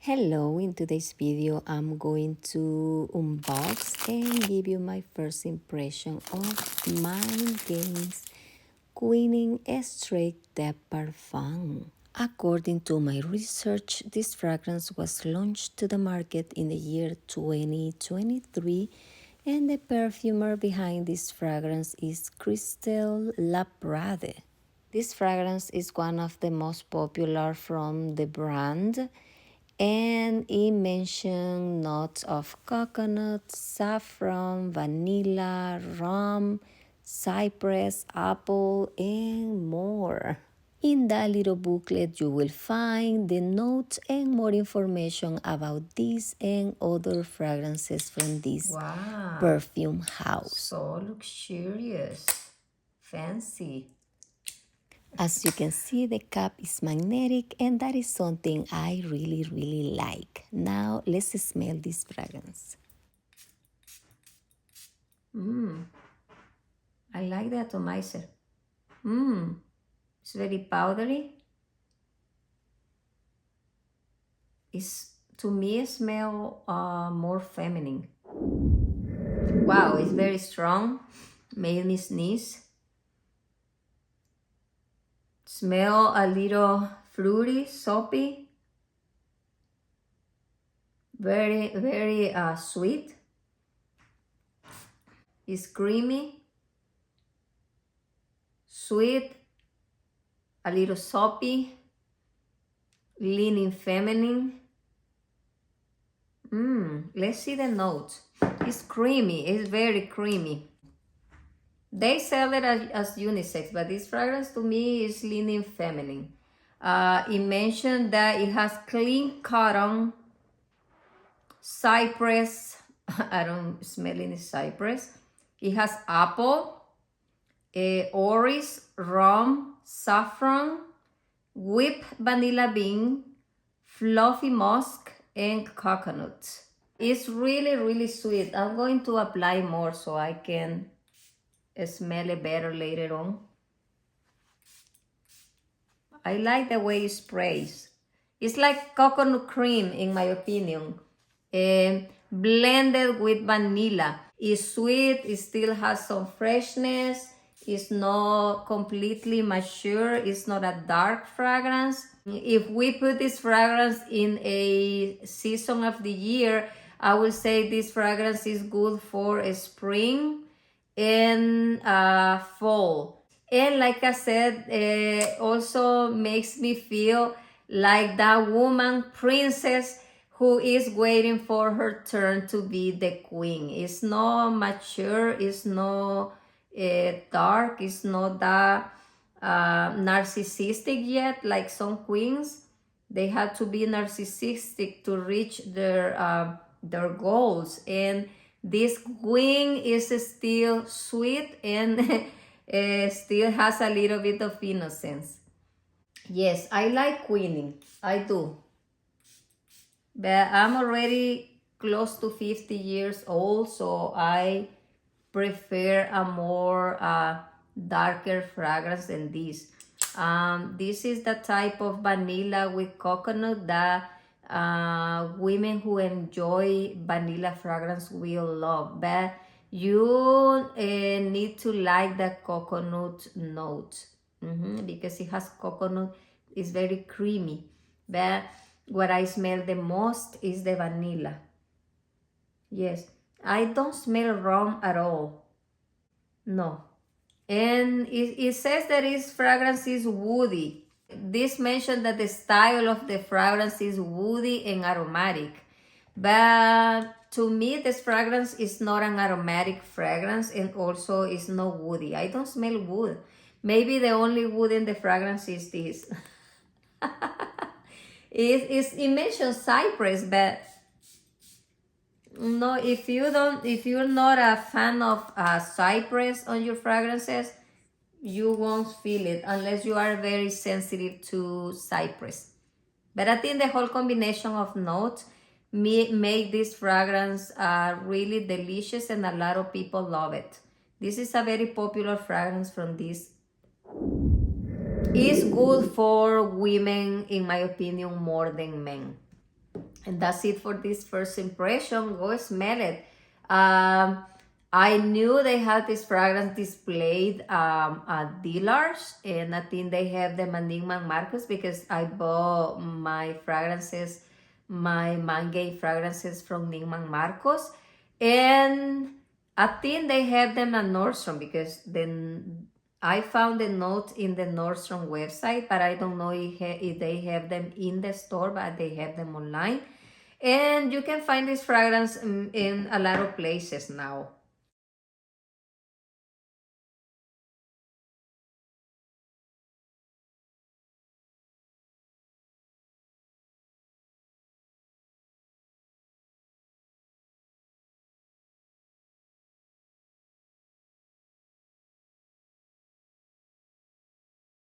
Hello, in today's video I'm going to unbox and give you my first impression of Mind Games Queening Straight de Parfum. According to my research, this fragrance was launched to the market in the year 2023 and the perfumer behind this fragrance is Christelle Laprade. This fragrance is one of the most popular from the brand and it mentioned notes of coconut, saffron, vanilla, rum, cypress, apple, and more. In that little booklet, you will find the notes and more information about this and other fragrances from this perfume house. So luxurious, fancy. As you can see, the cap is magnetic and that is something I really like. Now let's smell this fragrance. I like the atomizer. It's very powdery. To me, it smells more feminine. Wow, it's very strong. Made me sneeze. Smell a little fruity, soapy. Very sweet. It's creamy, sweet, a little soapy, leaning feminine. Let's see the notes. It's creamy, it's very creamy. They sell it as unisex, but this fragrance to me is leaning feminine. It mentioned that it has clean cotton, cypress. I don't smell any cypress. It has apple, Orris, rum, saffron, whipped vanilla bean, fluffy musk, and coconut. It's really sweet. I'm going to apply more so I can smell it better later on. I like the way it sprays. It's like coconut cream in my opinion. Blended with vanilla. It's sweet, it still has some freshness. It's not completely mature. It's not a dark fragrance. If we put this fragrance in a season of the year, I would say this fragrance is good for spring and fall. And like I said, also makes me feel like that woman princess who is waiting for her turn to be the queen. It's not mature, it's not dark, it's not that narcissistic yet, like some queens. They had to be narcissistic to reach their goals, and this queen is still sweet and still has a little bit of innocence. Yes, I like queening, I do. But I'm already close to 50 years old, so I prefer a more darker fragrance than this. This is the type of vanilla with coconut that women who enjoy vanilla fragrance will love. But you need to like the coconut note because it has coconut. It's very creamy. But what I smell the most is the vanilla. Yes, I don't smell rum at all. No. And it says that its fragrance is woody. This mentioned that the style of the fragrance is woody and aromatic. But to me, this fragrance is not an aromatic fragrance and also is not woody. I don't smell wood. Maybe the only wood in the fragrance is this. It mentions cypress, but no, if you're not a fan of cypress on your fragrances, you won't feel it unless you are very sensitive to cypress. But I think the whole combination of notes make this fragrance really delicious, and a lot of people love it. This is a very popular fragrance from this. It's good for women, in my opinion, more than men. And that's it for this first impression. Go smell it. Um, I knew they had this fragrance displayed at dealers, and I think they have them at Neiman Marcus because I bought my fragrances, my Mangay fragrances from Neiman Marcos, and I think they have them at Nordstrom because then I found the note in the Nordstrom website, but I don't know if they have them in the store, but they have them online. And you can find this fragrance in a lot of places now.